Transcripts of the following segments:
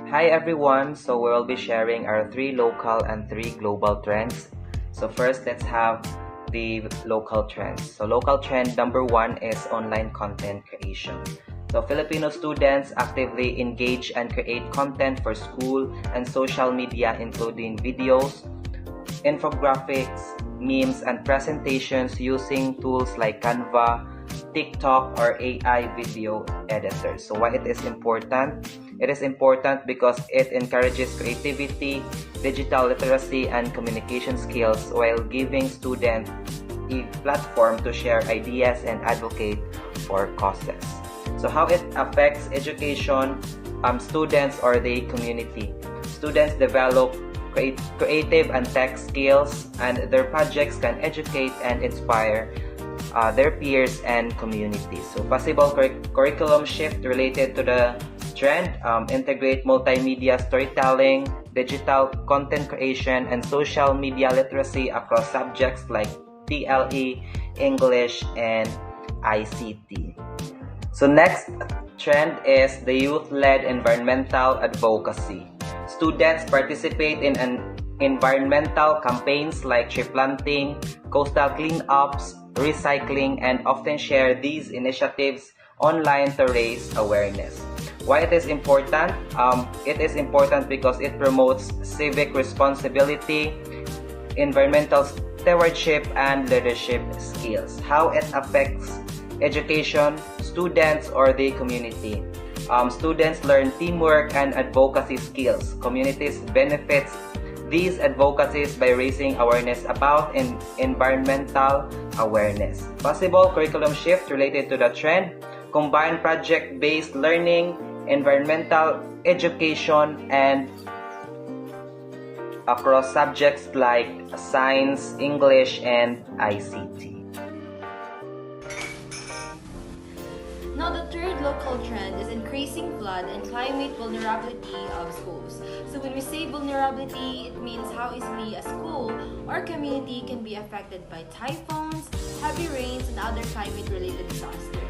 Hi everyone, so we'll be sharing our 3 local and 3 global trends. So first, let's have the local trends. So local trend number 1 is online content creation. So Filipino students actively engage and create content for school and social media, including videos, infographics, memes, and presentations using tools like Canva, TikTok, or AI video editors. So why it is important? It is important because it encourages creativity, digital literacy, and communication skills while giving students a platform to share ideas and advocate for causes. So how it affects education, students or the community. Students develop creative and tech skills, and their projects can educate and inspire their peers and communities. So possible curriculum shift related to the trend, integrate multimedia storytelling, digital content creation, and social media literacy across subjects like TLE, English, and ICT. So next trend is the youth-led environmental advocacy. Students participate in environmental campaigns like tree planting, coastal cleanups, recycling, and often share these initiatives online to raise awareness. Why it is important? It is important because it promotes civic responsibility, environmental stewardship, and leadership skills. How it affects education, students, or the community. Students learn teamwork and advocacy skills. Communities benefit these advocacies by raising awareness about environmental awareness. Possible curriculum shift related to the trend, combine project-based learning, environmental education, and across subjects like science, English, and ICT. Now, the third local trend is increasing flood and climate vulnerability of schools. So when we say vulnerability, it means how easily a school or community can be affected by typhoons, heavy rains, and other climate-related disasters.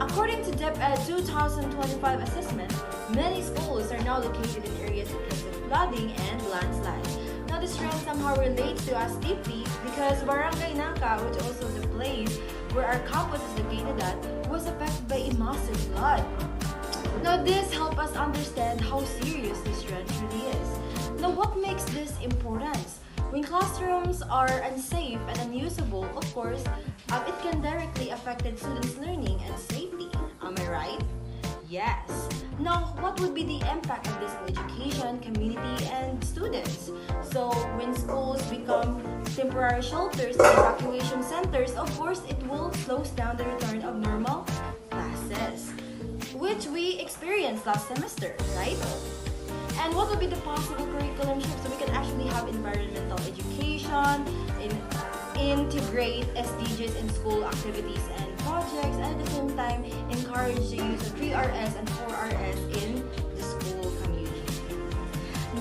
According to DepEd 2025 assessment, many schools are now located in areas at risk of flooding and landslides. Now, this trend somehow relates to us deeply because Barangay Nangka, which also the place where our campus is located at, was affected by a massive flood. Now, this helps us understand how serious this trend really is. Now, what makes this important? When classrooms are unsafe and unusable, of course, it can directly affect students' learning and safety. Am I right? Yes. Now, what would be the impact of this on education, community, and students? So, when schools become temporary shelters and evacuation centers, of course, it will slow down the return of normal classes, which we experienced last semester, right? And what would be the possible curriculum shift? So we can actually have environmental education, integrate SDGs in school activities and projects, and at the same time encourage the use of 3Rs and 4Rs in the school community.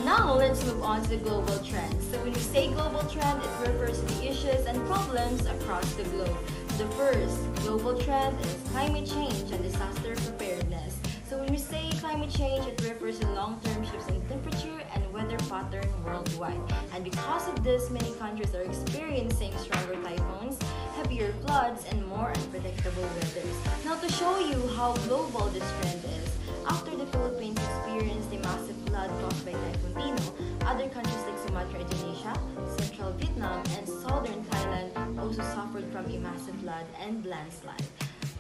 Now let's move on to the global trends. So when we say global trend, it refers to the issues and problems across the globe. The first global trend is climate change and disaster preparedness. So when we say climate change, it refers to long-term shifts in temperature and weather pattern worldwide. And because of this, many countries are experiencing stronger typhoons, heavier floods, and more unpredictable weathers. Now, to show you how global this trend is, after the Philippines experienced a massive flood caused by Typhoon Tino, other countries like Sumatra, Indonesia, Central Vietnam, and Southern Thailand also suffered from a massive flood and landslide.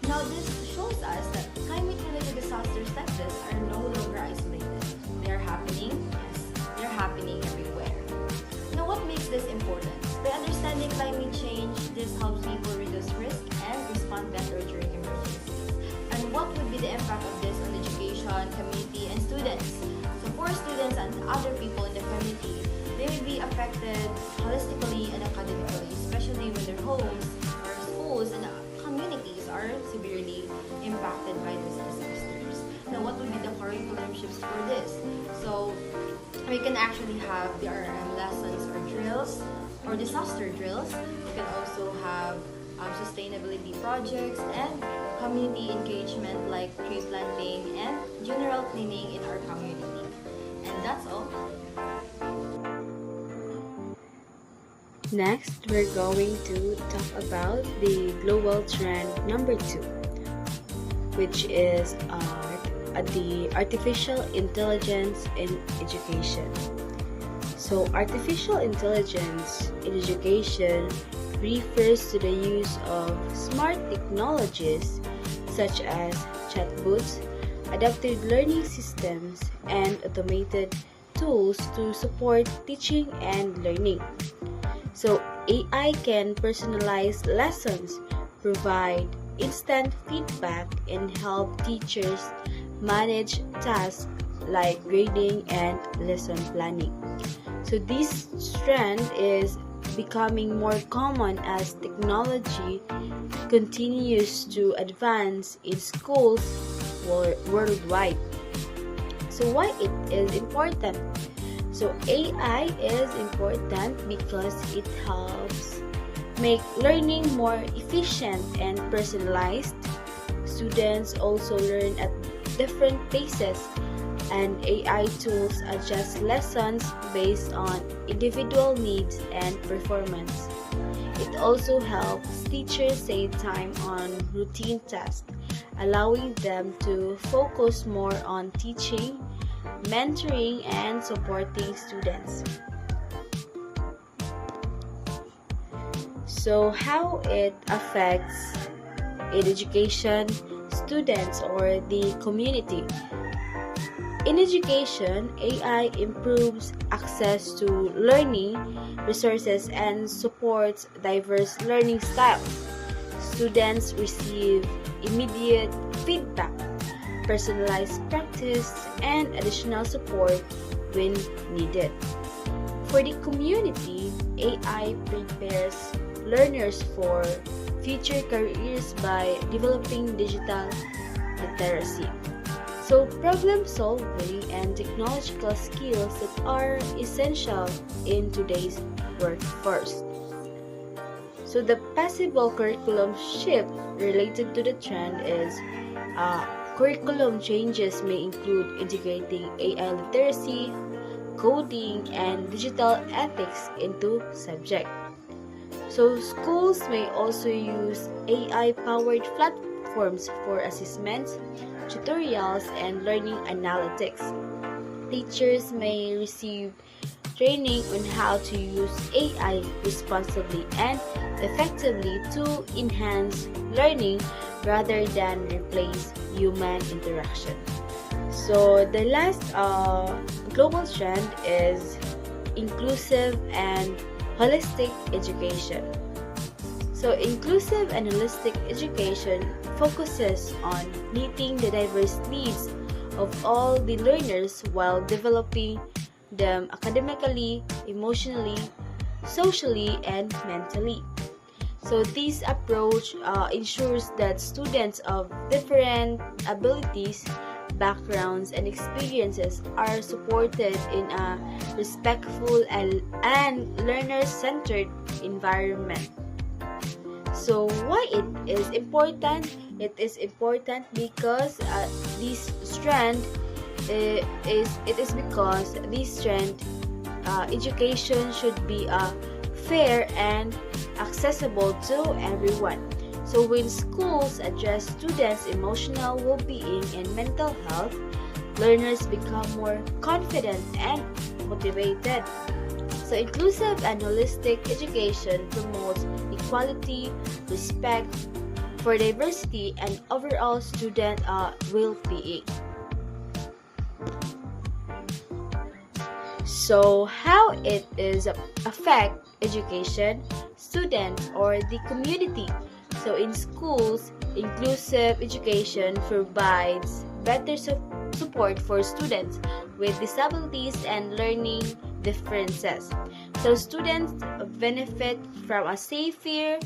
Now, this shows us that climate-related disasters like this are no longer isolated. They are happening, yes, they're happening everywhere. Now, what makes this important? By understanding climate change, this helps people reduce risk and respond better during emergencies. And what would be the impact of this on education, community, and students? So for students and other people in the community, they will be affected holistically and academically, especially when their homes or schools and communities are severely impacted by these disasters. Now, what would be the curriculum shifts for this? So, we can actually have the RM lessons or drills or disaster drills. We can also have sustainability projects and community engagement like tree planting and general cleaning in our community. that's all. Next, we're going to talk about the global trend number 2, which is the artificial intelligence in education. So, artificial intelligence in education refers to the use of smart technologies such as chatbots, adaptive learning systems, and automated tools to support teaching and learning. So, AI can personalize lessons, provide instant feedback, and help teachers manage tasks like grading and lesson planning. So, this trend is becoming more common as technology continues to advance in schools worldwide. So, why it is important? So AI is important because it helps make learning more efficient and personalized. Students also learn at different paces, and AI tools adjust lessons based on individual needs and performance. It also helps teachers save time on routine tasks, allowing them to focus more on teaching, mentoring, and supporting students. So, how it affects in education, students, or the community? In education, AI improves access to learning resources and supports diverse learning styles. Students receive immediate feedback, personalized practice, and additional support when needed. For the community, AI prepares learners for future careers by developing digital literacy. So, problem solving and technological skills that are essential in today's workforce. So, the possible curriculum shift related to the trend is curriculum changes may include integrating AI literacy, coding, and digital ethics into subject. So schools may also use AI-powered platforms for assessments, tutorials, and learning analytics. Teachers may receive training on how to use AI responsibly and effectively to enhance learning rather than replace human interaction. So the last global trend is inclusive and holistic education. So inclusive and holistic education focuses on meeting the diverse needs of all the learners while developing them academically, emotionally, socially, and mentally. So this approach ensures that students of different abilities, backgrounds, and experiences are supported in a respectful and learner-centered environment. So why it is important? It is important because this trend because this trend education should be fair and accessible to everyone. So when schools address students' emotional well-being and mental health, learners become more confident and motivated. So inclusive and holistic education promotes equality, respect for diversity, and overall student well-being. So how it is affect education, students, or the community? So in schools, inclusive education provides better support for students with disabilities and learning differences. So students benefit from a safer,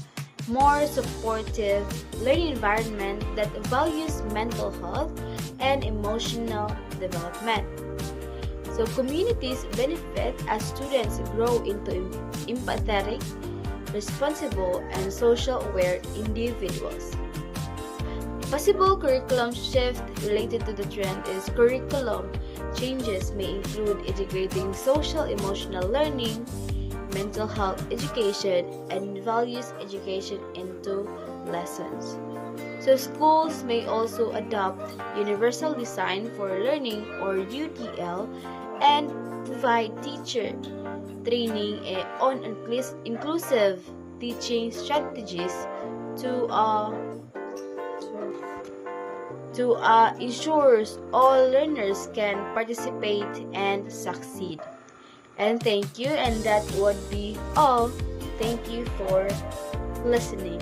more supportive learning environment that values mental health and emotional development. So communities benefit as students grow into empathetic, responsible, and social-aware individuals. Possible curriculum shift related to the trend is curriculum changes may include integrating social emotional learning, mental health education, and values education into lessons. So schools may also adopt Universal Design for Learning or UDL and provide teacher training on inclusive teaching strategies to ensures all learners can participate and succeed. And thank you, and that would be all. Thank you for listening.